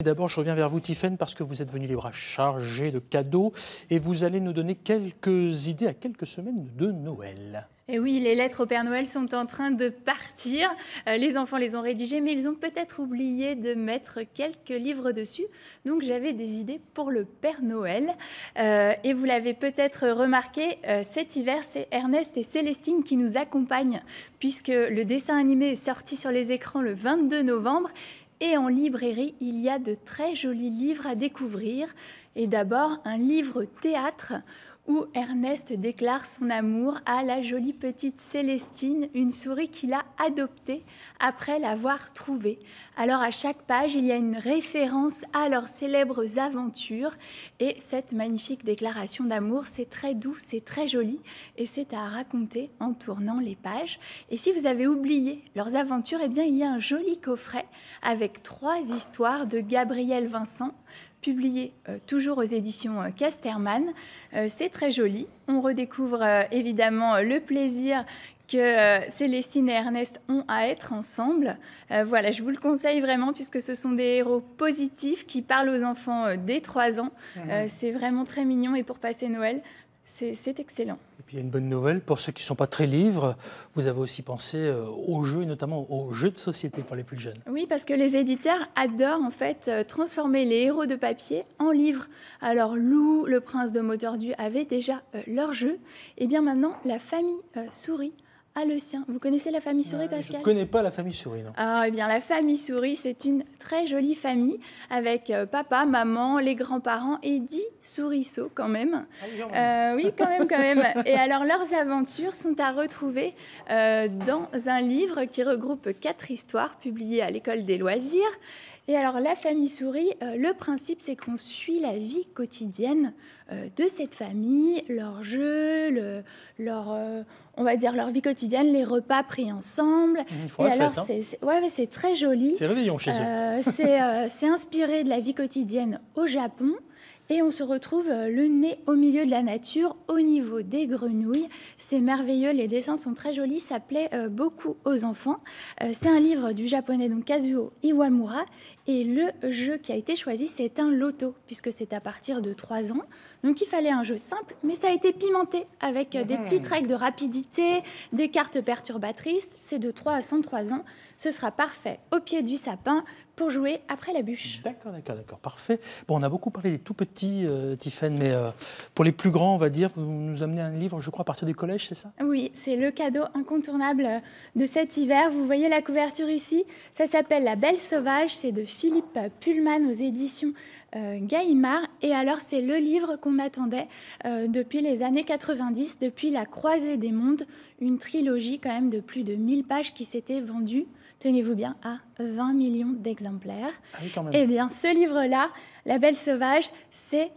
D'abord, je reviens vers vous, Tiffaine, parce que vous êtes venu les bras chargés de cadeaux et vous allez nous donner quelques idées à quelques semaines de Noël. Et oui, les lettres au Père Noël sont en train de partir. Les enfants les ont rédigées, mais ils ont peut-être oublié de mettre quelques livres dessus. Donc j'avais des idées pour le Père Noël. Et vous l'avez peut-être remarqué, cet hiver, c'est Ernest et Célestine qui nous accompagnent, puisque le dessin animé est sorti sur les écrans le 22 novembre. Et en librairie, il y a de très jolis livres à découvrir. Et d'abord, un livre théâtre où Ernest déclare son amour à la jolie petite Célestine, une souris qu'il a adoptée après l'avoir trouvée. Alors à chaque page, il y a une référence à leurs célèbres aventures et cette magnifique déclaration d'amour, c'est très doux, c'est très joli et c'est à raconter en tournant les pages. Et si vous avez oublié leurs aventures, eh bien il y a un joli coffret avec 3 histoires de Gabriel Vincent, publié toujours aux éditions Casterman. C'est très joli. On redécouvre évidemment le plaisir que Célestine et Ernest ont à être ensemble. Voilà, je vous le conseille vraiment puisque ce sont des héros positifs qui parlent aux enfants dès 3 ans. C'est vraiment très mignon et pour passer Noël, c'est excellent. Et puis il y a une bonne nouvelle pour ceux qui ne sont pas très livres. Vous avez aussi pensé aux jeux, et notamment aux jeux de société pour les plus jeunes. Oui, parce que les éditeurs adorent en fait transformer les héros de papier en livres. Alors Lou, le prince de Motordu, avait déjà leur jeu. Et bien maintenant, la famille Souris a le sien. Vous connaissez la famille Souris, Pascal ? Je ne connais pas la famille Souris, non. Ah, eh bien, la famille Souris, c'est une très jolie famille avec papa, maman, les grands-parents et 10 souriceaux quand même. Oui, quand même. Et alors, leurs aventures sont à retrouver dans un livre qui regroupe 4 histoires publiées à l'École des loisirs. Et alors, la famille Souris, le principe, c'est qu'on suit la vie quotidienne de cette famille, leurs jeux, on va dire leur vie quotidienne, les repas pris ensemble. Et alors, c'est très joli. C'est réveillon chez eux. C'est inspiré de la vie quotidienne au Japon. Et on se retrouve le nez au milieu de la nature, au niveau des grenouilles. C'est merveilleux, les dessins sont très jolis, ça plaît beaucoup aux enfants. C'est un livre du japonais, donc Kazuo Iwamura. Et le jeu qui a été choisi, c'est un loto, puisque c'est à partir de 3 ans. Donc il fallait un jeu simple, mais ça a été pimenté avec des petites règles de rapidité, des cartes perturbatrices. C'est de 3 à 103 ans. Ce sera parfait au pied du sapin pour jouer après la bûche. D'accord, parfait. Bon, on a beaucoup parlé des tout petits, Tiffaine, mais pour les plus grands, on va dire, vous nous amenez un livre, je crois, à partir du collège, c'est ça ? Oui, c'est le cadeau incontournable de cet hiver. Vous voyez la couverture ici, ça s'appelle La Belle Sauvage, c'est de Philippe Pullman aux éditions Gallimard. Et alors, c'est le livre qu'on attendait depuis les années 90, depuis La Croisée des mondes, une trilogie quand même de plus de 1000 pages qui s'était vendue, tenez-vous bien, à 20 millions d'exemplaires. Ah oui, quand même. Eh bien, ce livre-là, La Belle Sauvage, c'est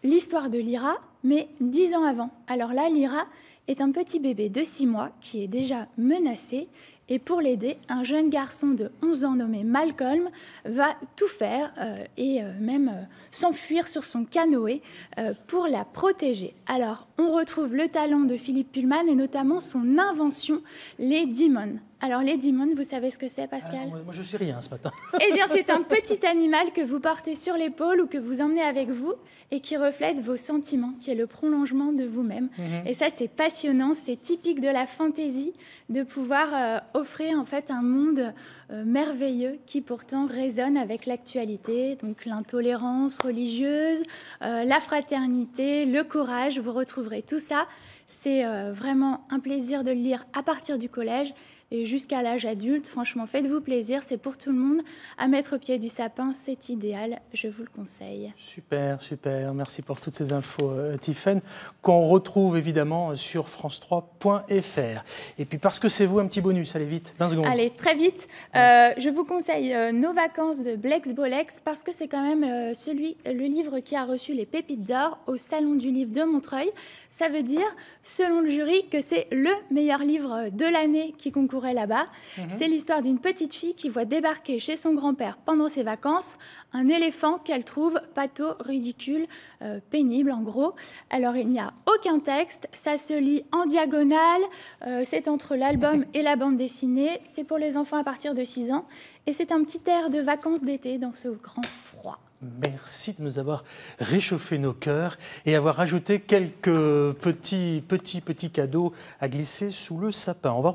l'histoire de Lyra, mais 10 ans avant. Alors là, Lyra est un petit bébé de 6 mois qui est déjà menacé. Et pour l'aider, un jeune garçon de 11 ans nommé Malcolm va tout faire et même s'enfuir sur son canoë pour la protéger. Alors, on retrouve le talent de Philippe Pullman et notamment son invention, les Demons. Alors, les Demons, vous savez ce que c'est, Pascal ? Moi, je ne sais rien ce matin. Eh bien, c'est un petit animal que vous portez sur l'épaule ou que vous emmenez avec vous et qui reflète vos sentiments, qui est le prolongement de vous-même. Et ça, c'est passionnant, c'est typique de la fantaisie de pouvoir offrir en fait un monde merveilleux qui pourtant résonne avec l'actualité. Donc, l'intolérance religieuse, la fraternité, le courage, vous retrouverez tout ça. C'est vraiment un plaisir de le lire à partir du collège. Et jusqu'à l'âge adulte, franchement, faites-vous plaisir, c'est pour tout le monde. À mettre au pied du sapin, c'est idéal, je vous le conseille. Super, merci pour toutes ces infos, Tiffaine, qu'on retrouve évidemment sur france3.fr. Et puis parce que c'est vous, un petit bonus, allez vite, 20 secondes. Allez, très vite, je vous conseille Nos vacances de Blex Bolex, parce que c'est quand même le livre qui a reçu les pépites d'or au Salon du Livre de Montreuil. Ça veut dire, selon le jury, que c'est le meilleur livre de l'année qui concourt là-bas. C'est l'histoire d'une petite fille qui voit débarquer chez son grand-père pendant ses vacances un éléphant qu'elle trouve pâteau, ridicule, pénible en gros. Alors il n'y a aucun texte, ça se lit en diagonale, c'est entre l'album et la bande dessinée, c'est pour les enfants à partir de 6 ans Et c'est un petit air de vacances d'été dans ce grand froid. Merci de nous avoir réchauffé nos cœurs et avoir ajouté quelques petits cadeaux à glisser sous le sapin. On va